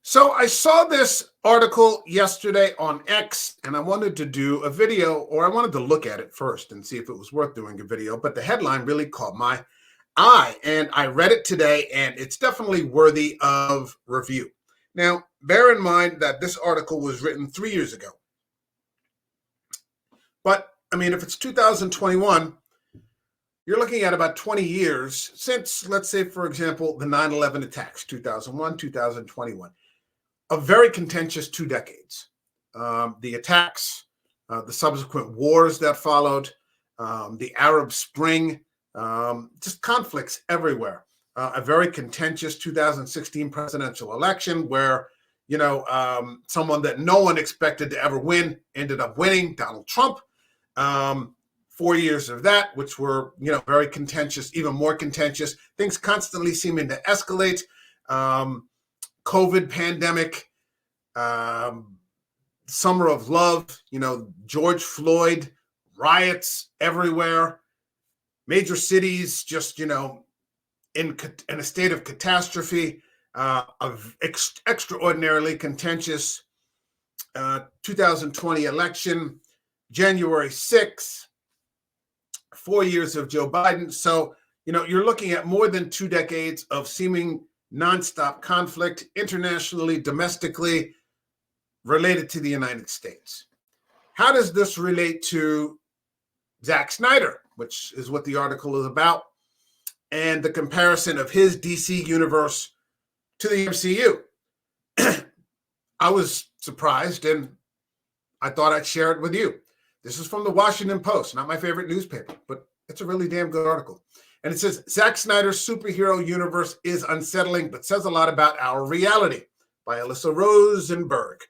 So I saw this article yesterday on X and I wanted to do a video, or I wanted to look at it first and see if it was worth doing a video. But the headline really caught my eye and I read it today and it's definitely worthy of review. Now, bear in mind that this article was written 3 years ago. But I mean, if it's 2021, you're looking at about 20 years since, let's say, for example, the 9/11 attacks, 2001, 2021. A very contentious 2 decades. The attacks, the subsequent wars that followed, the Arab Spring, just conflicts everywhere. A very contentious 2016 presidential election where, someone that no one expected to ever win ended up winning, Donald Trump. 4 years of that, which were, very contentious, even more contentious. Things constantly seeming to escalate. COVID pandemic, summer of love, George Floyd, riots everywhere, major cities just, in a state of catastrophe, of extraordinarily contentious 2020 election, January 6th, 4 years of Joe Biden. So, you're looking at more than 2 decades of seeming nonstop conflict internationally, domestically, related to the United States. How does this relate to Zack Snyder, which is what the article is about, and the comparison of his DC universe to the MCU? I was surprised and I thought I'd share it with you. This is from the Washington Post, not my favorite newspaper, but it's a really damn good article. And it says, Zack Snyder's superhero universe is unsettling, but says a lot about our reality, by Alyssa Rosenberg,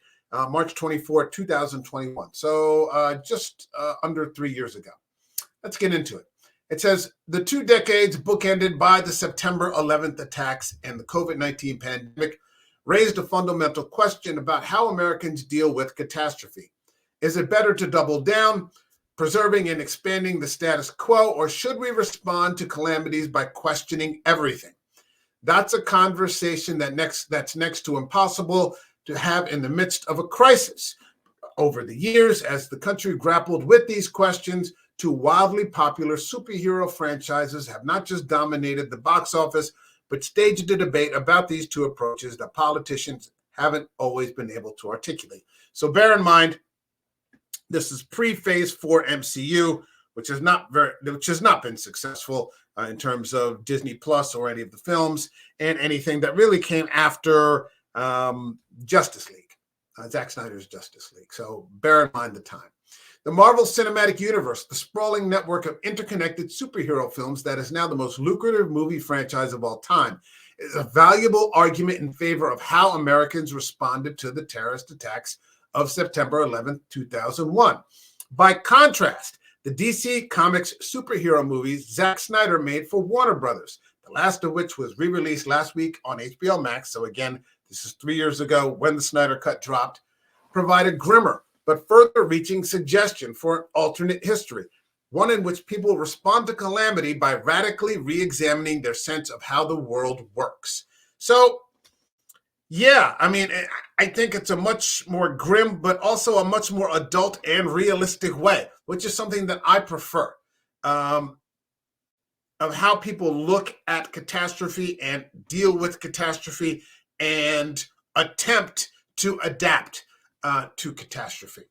March 24, 2021. So just under 3 years ago. Let's get into it. It says, the 2 decades bookended by the September 11th attacks and the COVID-19 pandemic raised a fundamental question about how Americans deal with catastrophe. Is it better to double down, preserving and expanding the status quo, or should we respond to calamities by questioning everything? That's a conversation that's next to impossible to have in the midst of a crisis. Over the years, as the country grappled with these questions, 2 wildly popular superhero franchises have not just dominated the box office, but staged a debate about these 2 approaches that politicians haven't always been able to articulate. So bear in mind, this is pre-Phase 4 MCU, which has not been successful in terms of Disney Plus or any of the films, and anything that really came after Justice League, Zack Snyder's Justice League. So bear in mind the time. The Marvel Cinematic Universe, the sprawling network of interconnected superhero films that is now the most lucrative movie franchise of all time, is a valuable argument in favor of how Americans responded to the terrorist attacks of September 11th, 2001. By contrast, the DC Comics superhero movies Zack Snyder made for Warner Brothers, the last of which was re-released last week on HBO Max, so again, this is 3 years ago when the Snyder Cut dropped, provide a grimmer but further reaching suggestion for an alternate history, one in which people respond to calamity by radically re-examining their sense of how the world works. So, yeah, I mean, I think it's a much more grim, but also a much more adult and realistic way, which is something that I prefer, of how people look at catastrophe and deal with catastrophe and attempt to adapt to catastrophe.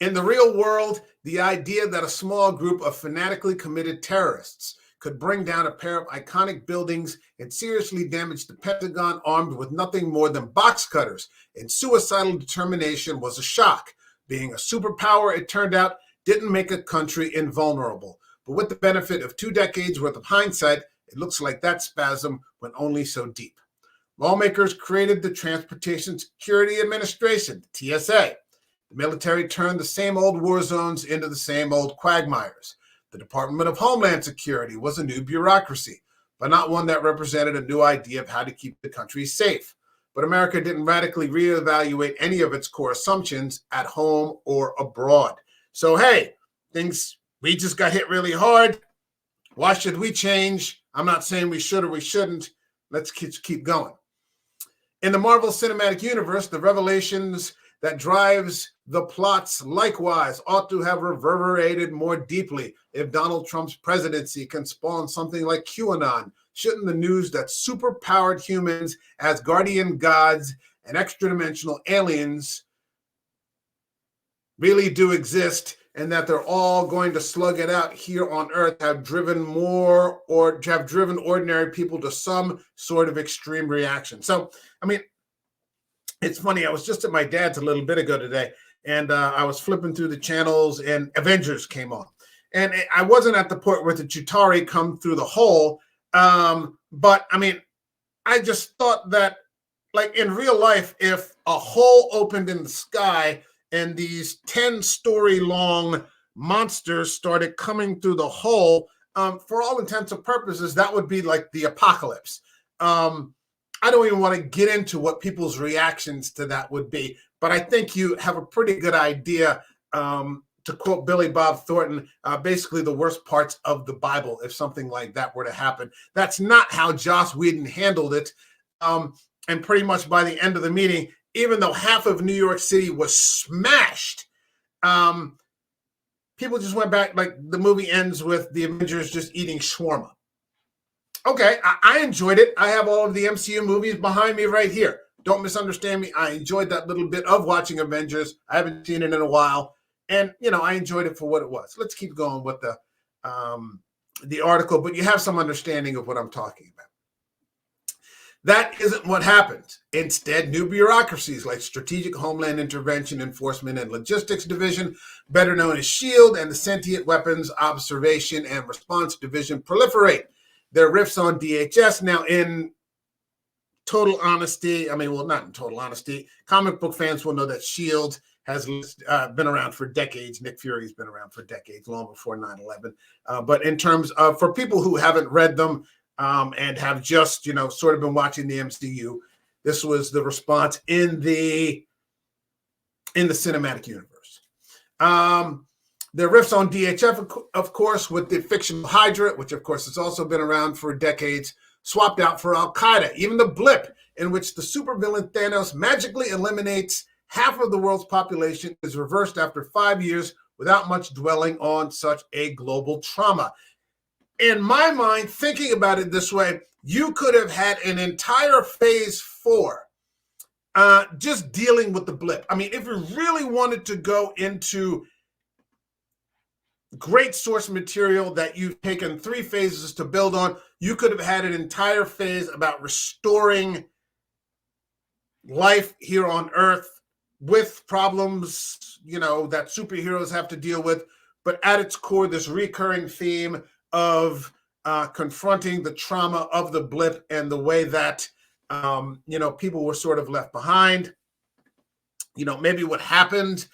In the real world, the idea that a small group of fanatically committed terrorists could bring down a pair of iconic buildings and seriously damage the Pentagon armed with nothing more than box cutters and suicidal determination was a shock. Being a superpower, it turned out, didn't make a country invulnerable. But with the benefit of 2 decades worth of hindsight, it looks like that spasm went only so deep. Lawmakers created the Transportation Security Administration, the TSA. The military turned the same old war zones into the same old quagmires. The Department of Homeland Security was a new bureaucracy, but not one that represented a new idea of how to keep the country safe. But America didn't radically reevaluate any of its core assumptions at home or abroad. So, hey, we just got hit really hard. Why should we change? I'm not saying we should or we shouldn't. Let's keep going. In the Marvel Cinematic Universe, the revelations that drives the plots likewise ought to have reverberated more deeply. If Donald Trump's presidency can spawn something like QAnon, shouldn't the news that superpowered humans as guardian gods and extra-dimensional aliens really do exist, and that they're all going to slug it out here on Earth, have driven ordinary people to some sort of extreme reaction? So, I mean, it's funny. I was just at my dad's a little bit ago today, and I was flipping through the channels, and Avengers came on. And I wasn't at the point where the Chitauri come through the hole, but I mean, I just thought that, like in real life, if a hole opened in the sky and these 10-story long monsters started coming through the hole, for all intents and purposes, that would be like the apocalypse. I don't even want to get into what people's reactions to that would be, but I think you have a pretty good idea, to quote Billy Bob Thornton, basically the worst parts of the Bible if something like that were to happen. That's not how Joss Whedon handled it. And pretty much by the end of the meeting, even though half of New York City was smashed, people just went back, like the movie ends with the Avengers just eating shawarma. Okay, I enjoyed it. I have all of the MCU movies behind me right here. Don't misunderstand me. I enjoyed that little bit of watching Avengers. I haven't seen it in a while. And, you know, I enjoyed it for what it was. Let's keep going with the article, but you have some understanding of what I'm talking about. That isn't what happened. Instead, new bureaucracies like Strategic Homeland Intervention Enforcement and Logistics Division, better known as SHIELD, and the Sentient Weapons Observation and Response Division proliferate. Their riffs on DHS. Now, in total honesty, I mean, well, not in total honesty, comic book fans will know that SHIELD has been around for decades. Nick Fury's been around for decades, long before 9/11. But in terms of, for people who haven't read them and have just, you know, sort of been watching the MCU, this was the response in the cinematic universe. The riffs on DHF, of course, with the fictional Hydra, which of course has also been around for decades, swapped out for Al-Qaeda. Even the blip in which the supervillain Thanos magically eliminates half of the world's population is reversed after 5 years without much dwelling on such a global trauma. In my mind, thinking about it this way, you could have had an entire phase 4 just dealing with the blip. I mean, if you really wanted to go into great source material that you've taken 3 phases to build on, you could have had an entire phase about restoring life here on Earth with problems, you know, that superheroes have to deal with. But at its core, this recurring theme of confronting the trauma of the blip and the way that, you know, people were sort of left behind. You know, maybe what happened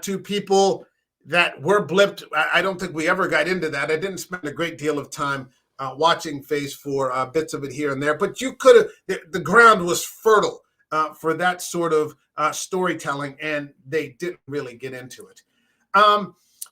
to people that were blipped. I don't think we ever got into that. I didn't spend a great deal of time watching phase 4, bits of it here and there, but you could have, the ground was fertile for that sort of storytelling, and they didn't really get into it.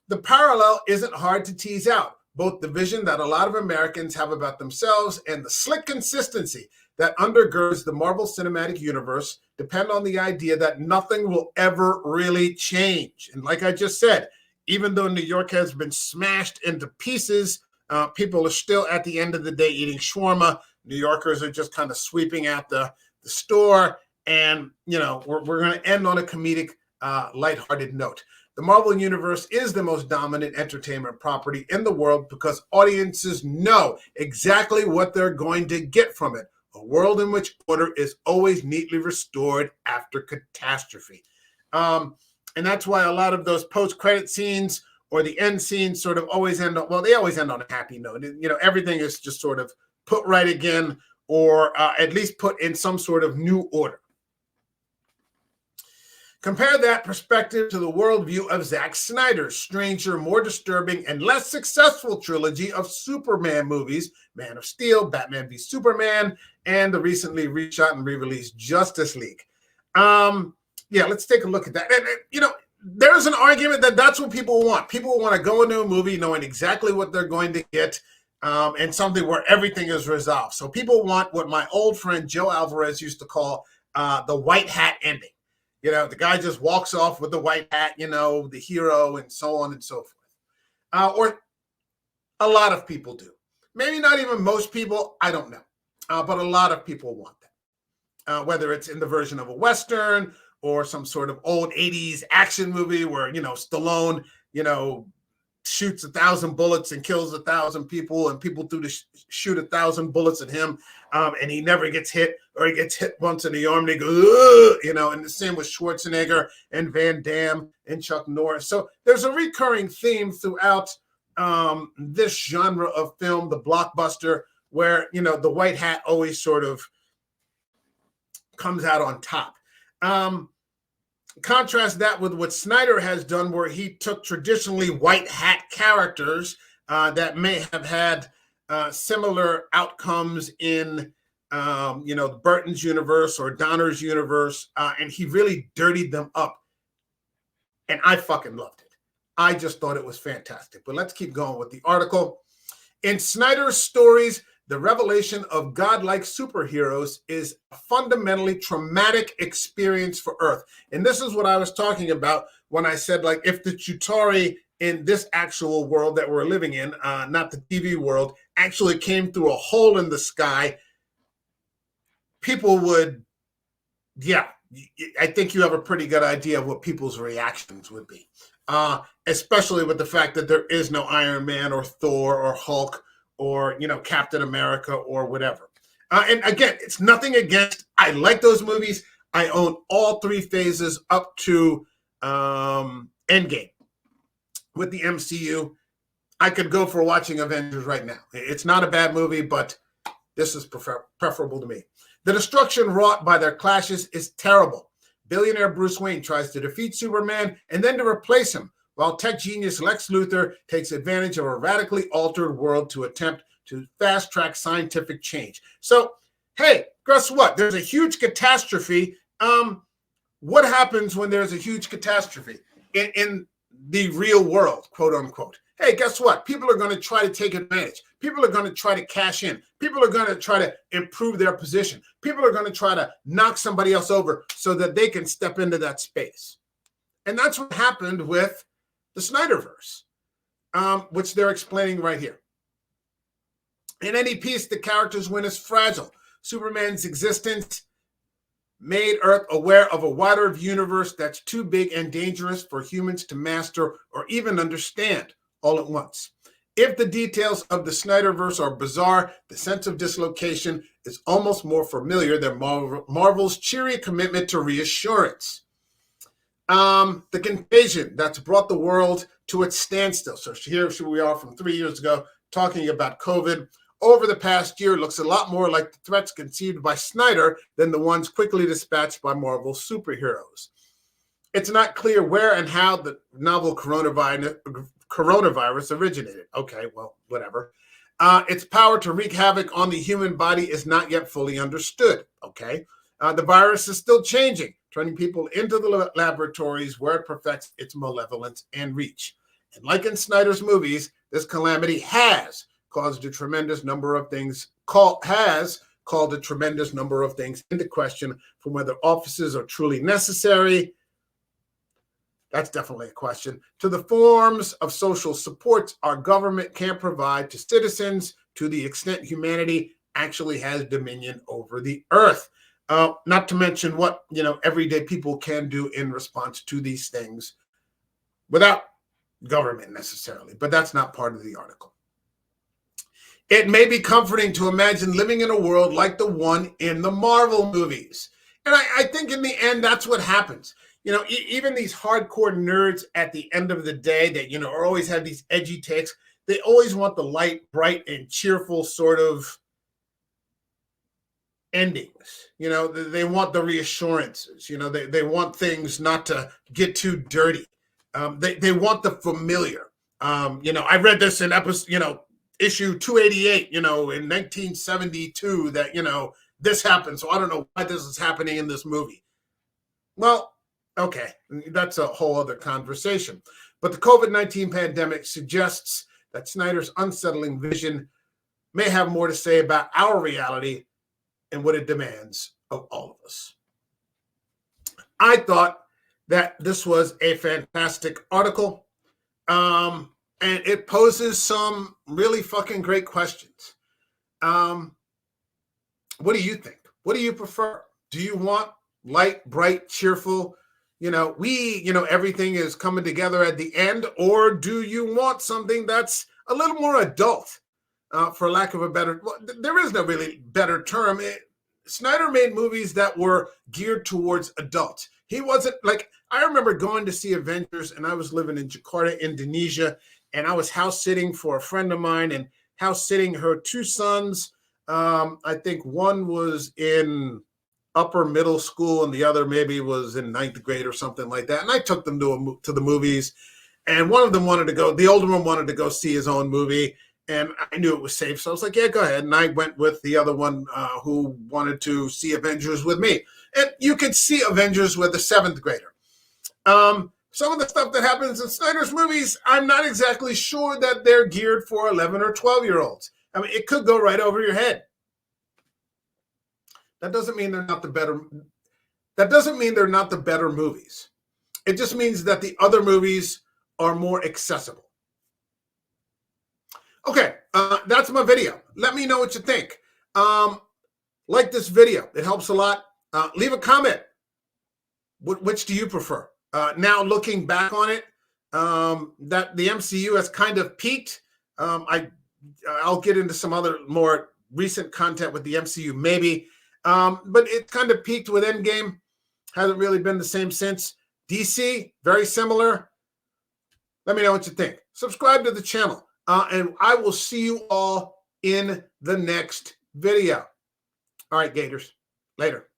The parallel isn't hard to tease out. Both the vision that a lot of Americans have about themselves and the slick consistency that undergirds the Marvel Cinematic Universe depend on the idea that nothing will ever really change. And like I just said, even though New York has been smashed into pieces, people are still at the end of the day eating shawarma. New Yorkers are just kind of sweeping out the store. And, you know, we're going to end on a comedic, lighthearted note. The Marvel Universe is the most dominant entertainment property in the world because audiences know exactly what they're going to get from it. A world in which order is always neatly restored after catastrophe. And that's why a lot of those post-credit scenes or the end scenes sort of always end on, well, they always end on a happy note. You know, everything is just sort of put right again, or at least put in some sort of new order. Compare that perspective to the worldview of Zack Snyder's stranger, more disturbing, and less successful trilogy of Superman movies, Man of Steel, Batman v Superman, and the recently reshot and re-released Justice League. Yeah, let's take a look at that. And you know, there's an argument that that's what people want. People want to go into a movie knowing exactly what they're going to get, and something where everything is resolved. So people want what my old friend Joe Alvarez used to call the white hat ending. The guy just walks off with the white hat, the hero, and so on and so forth. Or a lot of people do. Maybe not even most people, I don't know. But a lot of people want that. Whether it's in the version of a Western or some sort of old 80s action movie where, Stallone, shoots 1,000 bullets and kills 1,000 people, and people shoot 1,000 bullets at him, and he never gets hit, or he gets hit once in the arm and he goes, and the same with Schwarzenegger and Van Damme and Chuck Norris. So there's a recurring theme throughout this genre of film, the blockbuster, where, the white hat always sort of comes out on top. Contrast that with what Snyder has done, where he took traditionally white hat characters that may have had similar outcomes in, Burton's universe or Donner's universe, and he really dirtied them up. And I fucking loved it. I just thought it was fantastic. But let's keep going with the article. In Snyder's stories, the revelation of godlike superheroes is a fundamentally traumatic experience for Earth. And this is what I was talking about when I said, like, if the Chitauri in this actual world that we're living in, not the TV world, actually came through a hole in the sky, people would, I think you have a pretty good idea of what people's reactions would be. Especially with the fact that there is no Iron Man or Thor or Hulk or, Captain America or whatever. And again, it's nothing against, I like those movies. I own all three phases up to Endgame with the MCU. I could go for watching Avengers right now. It's not a bad movie, but this is preferable to me. The destruction wrought by their clashes is terrible. Billionaire Bruce Wayne tries to defeat Superman and then to replace him, while tech genius Lex Luthor takes advantage of a radically altered world to attempt to fast-track scientific change. So, hey, guess what? There's a huge catastrophe. What happens when there's a huge catastrophe in the real world, quote unquote? Hey, guess what? People are going to try to take advantage. People are going to try to cash in. People are going to try to improve their position. People are going to try to knock somebody else over so that they can step into that space. And that's what happened with the Snyderverse, which they're explaining right here. In any piece, the character's win is fragile. Superman's existence made Earth aware of a wider universe that's too big and dangerous for humans to master or even understand all at once. If the details of the Snyderverse are bizarre, the sense of dislocation is almost more familiar than Marvel's cheery commitment to reassurance. The contagion that's brought the world to its standstill. So here we are from 3 years ago talking about COVID. Over the past year, looks a lot more like the threats conceived by Snyder than the ones quickly dispatched by Marvel superheroes. It's not clear where and how the novel coronavirus originated. Okay, well, whatever. Its power to wreak havoc on the human body is not yet fully understood. Okay. The virus is still changing, turning people into the laboratories where it perfects its malevolence and reach. And like in Snyder's movies, this calamity has caused a tremendous number of things, called a tremendous number of things into question, from whether offices are truly necessary. That's definitely a question. To the forms of social supports our government can provide to citizens, to the extent humanity actually has dominion over the earth. Not to mention what, everyday people can do in response to these things without government necessarily, but that's not part of the article. It may be comforting to imagine living in a world like the one in the Marvel movies. And I think in the end, that's what happens. Even these hardcore nerds at the end of the day that, always have these edgy takes, they always want the light, bright, and cheerful sort of endings. They want the reassurances. They want things not to get too dirty. They want the familiar. I read this in issue 288, in 1972 that, this happened. So I don't know why this is happening in this movie. Well, okay, that's a whole other conversation. But the COVID-19 pandemic suggests that Snyder's unsettling vision may have more to say about our reality and what it demands of all of us. I thought that this was a fantastic article. And it poses some really fucking great questions. Um, what do you think? What do you prefer? Do you want light, bright, cheerful? Everything is coming together at the end, or do you want something that's a little more adult, for lack of a better? Well, there is no really better term. Snyder made movies that were geared towards adults. He wasn't like, I remember going to see Avengers, and I was living in Jakarta, Indonesia, and I was house sitting for a friend of mine, and house sitting her two sons. I think one was in upper middle school and the other maybe was in ninth grade or something like that. And I took them to the movies, and one of them wanted to go. The older one wanted to go see his own movie, and I knew it was safe, so I was like, "Yeah, go ahead." And I went with the other one who wanted to see Avengers with me, and you could see Avengers with a seventh grader. Some of the stuff that happens in Snyder's movies, I'm not exactly sure that they're geared for 11 or 12-year-olds. I mean, it could go right over your head. That doesn't mean they're not the better. That doesn't mean they're not the better movies. It just means that the other movies are more accessible. Okay, that's my video. Let me know what you think. Like this video. It helps a lot. Leave a comment. Which do you prefer? Now looking back on it, that the MCU has kind of peaked. I'll get into some other more recent content with the MCU maybe. But it kind of peaked with Endgame. Hasn't really been the same since. DC, very similar. Let me know what you think. Subscribe to the channel. And I will see you all in the next video. All right, Gators. Later.